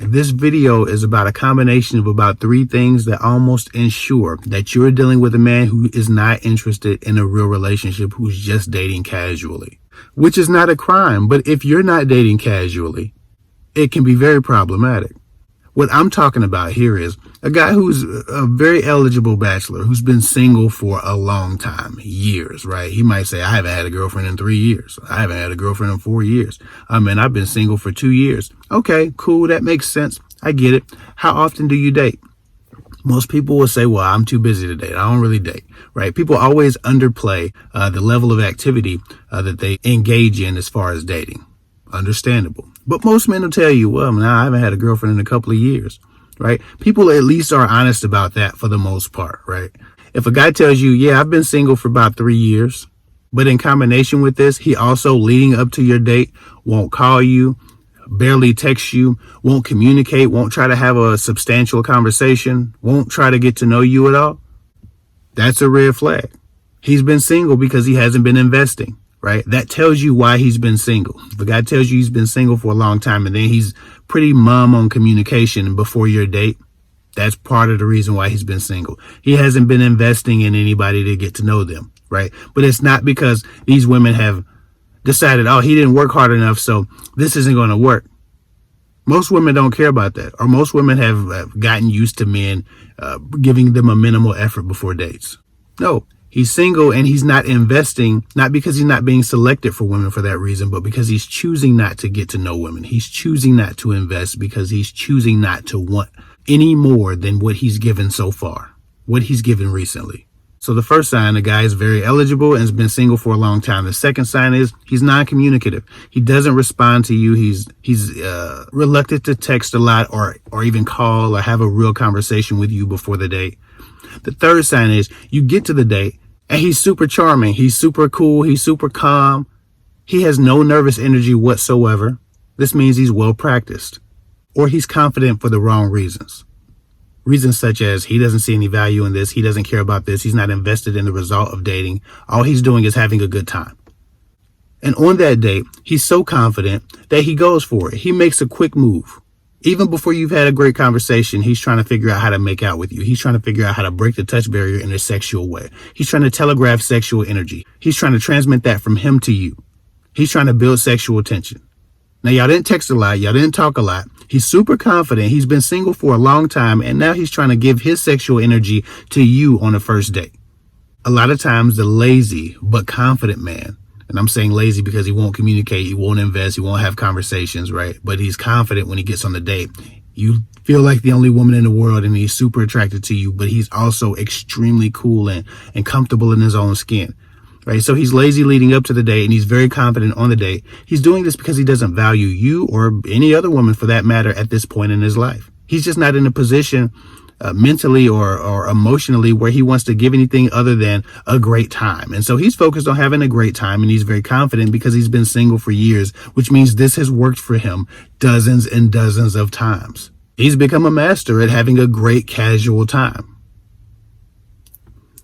This video is about a combination of about 3 things that almost ensure that you're dealing with a man who is not interested in a real relationship, who's just dating casually, which is not a crime. But if you're not dating casually, it can be very problematic. What I'm talking about here is a guy who's a very eligible bachelor, who's been single for a long time, years, right? He might say, I haven't had a girlfriend in 3 years. I haven't had a girlfriend in 4 years. I've been single for 2 years. Okay, cool. That makes sense. I get it. How often do you date? Most people will say, well, I'm too busy to date. I don't really date, right? People always underplay the level of activity that they engage in as far as dating. Understandable. But most men will tell you, well, I haven't had a girlfriend in a couple of years, right? People at least are honest about that for the most part, right? If a guy tells you, yeah, I've been single for about 3 years, but in combination with this, he also leading up to your date won't call you, barely text you, won't communicate, won't try to have a substantial conversation, won't try to get to know you at all, that's a red flag. He's been single because he hasn't been investing. Right? That tells you why he's been single. If a guy tells you he's been single for a long time and then he's pretty mum on communication before your date, that's part of the reason why he's been single. He hasn't been investing in anybody to get to know them, right? But it's not because these women have decided, oh, he didn't work hard enough, so this isn't going to work. Most women don't care about that, or most women have gotten used to men giving them a minimal effort before dates. No. He's single and he's not investing, not because he's not being selected for women for that reason, but because he's choosing not to get to know women. He's choosing not to invest because he's choosing not to want any more than what he's given so far, what he's given recently. So the first sign, the guy is very eligible and has been single for a long time. The second sign is he's non-communicative. He doesn't respond to you. He's reluctant to text a lot or even call or have a real conversation with you before the date. The third sign is you get to the date and he's super charming. He's super cool. He's super calm. He has no nervous energy whatsoever. This means he's well practiced, or he's confident for the wrong reasons. Reasons such as he doesn't see any value in this. He doesn't care about this. He's not invested in the result of dating. All he's doing is having a good time. And on that date, he's so confident that he goes for it. He makes a quick move. Even before you've had a great conversation, he's trying to figure out how to make out with you. He's trying to figure out how to break the touch barrier in a sexual way. He's trying to telegraph sexual energy. He's trying to transmit that from him to you. He's trying to build sexual tension. Now, y'all didn't text a lot. Y'all didn't talk a lot. He's super confident. He's been single for a long time, and now he's trying to give his sexual energy to you on the first date. A lot of times, the lazy but confident man, and I'm saying lazy because he won't communicate, he won't invest, he won't have conversations, right? But he's confident when he gets on the date. You feel like the only woman in the world and he's super attracted to you, but he's also extremely cool and comfortable in his own skin, right? So he's lazy leading up to the date and he's very confident on the date. He's doing this because he doesn't value you or any other woman for that matter at this point in his life. He's just not in a position mentally or emotionally where he wants to give anything other than a great time. And so he's focused on having a great time, and he's very confident because he's been single for years, which means this has worked for him dozens and dozens of times. He's become a master at having a great casual time.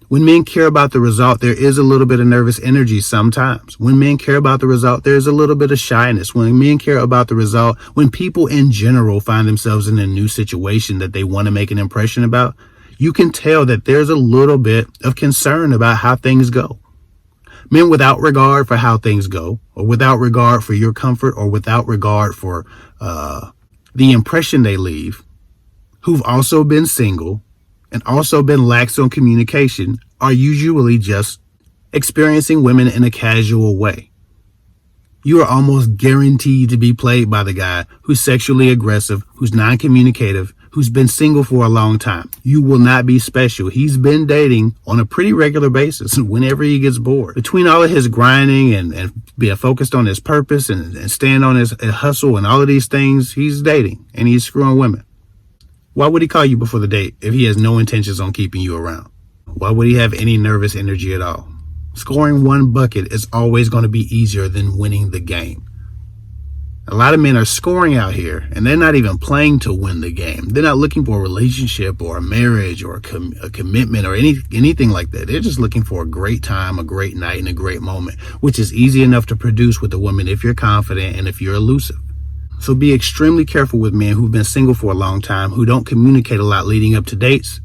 When men care about the result, there is a little bit of nervous energy sometimes. When men care about the result, there's a little bit of shyness. When men care about the result, when people in general find themselves in a new situation that they want to make an impression about, you can tell that there's a little bit of concern about how things go. Men without regard for how things go, or without regard for your comfort, or without regard for the impression they leave, who've also been single, and also been lax on communication, are usually just experiencing women in a casual way. You are almost guaranteed to be played by the guy who's sexually aggressive, who's non-communicative, who's been single for a long time. You will not be special. He's been dating on a pretty regular basis whenever he gets bored. Between all of his grinding and being focused on his purpose and staying on his hustle and all of these things, he's dating and he's screwing women. Why would he call you before the date if he has no intentions on keeping you around? Why would he have any nervous energy at all? Scoring one bucket is always going to be easier than winning the game. A lot of men are scoring out here, and they're not even playing to win the game. They're not looking for a relationship or a marriage or a commitment or anything like that. They're just looking for a great time, a great night, and a great moment, which is easy enough to produce with a woman if you're confident and if you're elusive. So be extremely careful with men who've been single for a long time, who don't communicate a lot leading up to dates,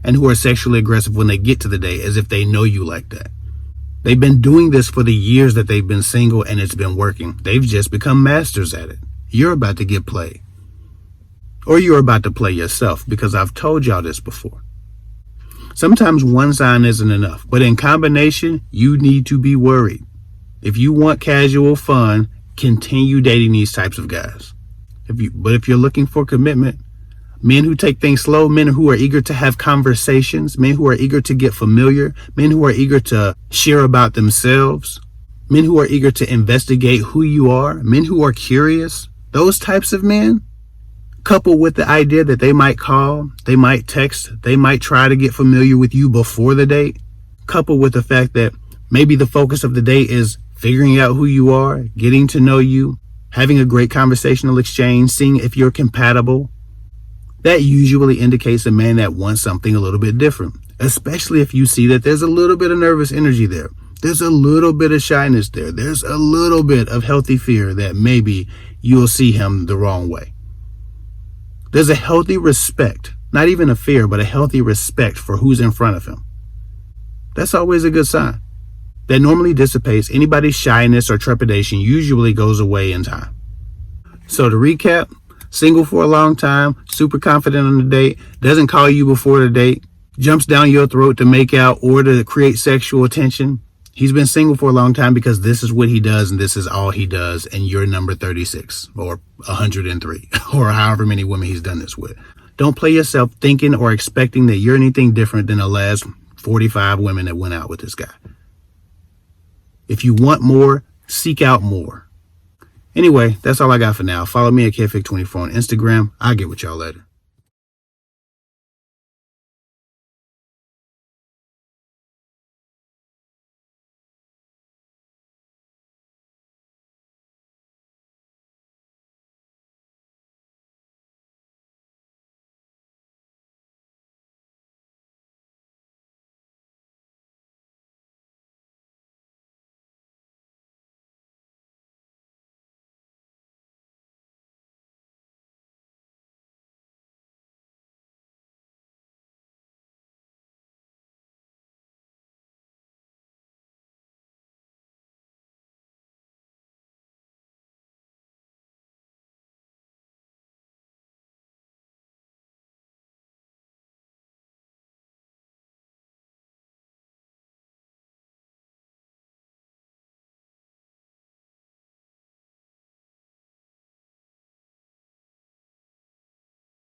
and who are sexually aggressive when they get to the date as if they know you like that. They've been doing this for the years that they've been single and it's been working. They've just become masters at it. You're about to get played. Or you're about to play yourself, because I've told y'all this before. Sometimes one sign isn't enough, but in combination, you need to be worried. If you want casual fun, continue dating these types of guys. But if you're looking for commitment, men who take things slow, men who are eager to have conversations, men who are eager to get familiar, men who are eager to share about themselves, men who are eager to investigate who you are, men who are curious, those types of men, coupled with the idea that they might call, they might text, they might try to get familiar with you before the date, coupled with the fact that maybe the focus of the date is figuring out who you are, getting to know you, having a great conversational exchange, seeing if you're compatible. That usually indicates a man that wants something a little bit different, especially if you see that there's a little bit of nervous energy there. There's a little bit of shyness there. There's a little bit of healthy fear that maybe you'll see him the wrong way. There's a healthy respect, not even a fear, but a healthy respect for who's in front of him. That's always a good sign. That normally dissipates. Anybody's shyness or trepidation usually goes away in time. So to recap, single for a long time, super confident on the date, doesn't call you before the date, jumps down your throat to make out or to create sexual tension. He's been single for a long time because this is what he does and this is all he does, and you're number 36 or 103 or however many women he's done this with. Don't play yourself thinking or expecting that you're anything different than the last 45 women that went out with this guy. If you want more, seek out more. Anyway, that's all I got for now. Follow me at KFIC24 on Instagram. I'll get with y'all later.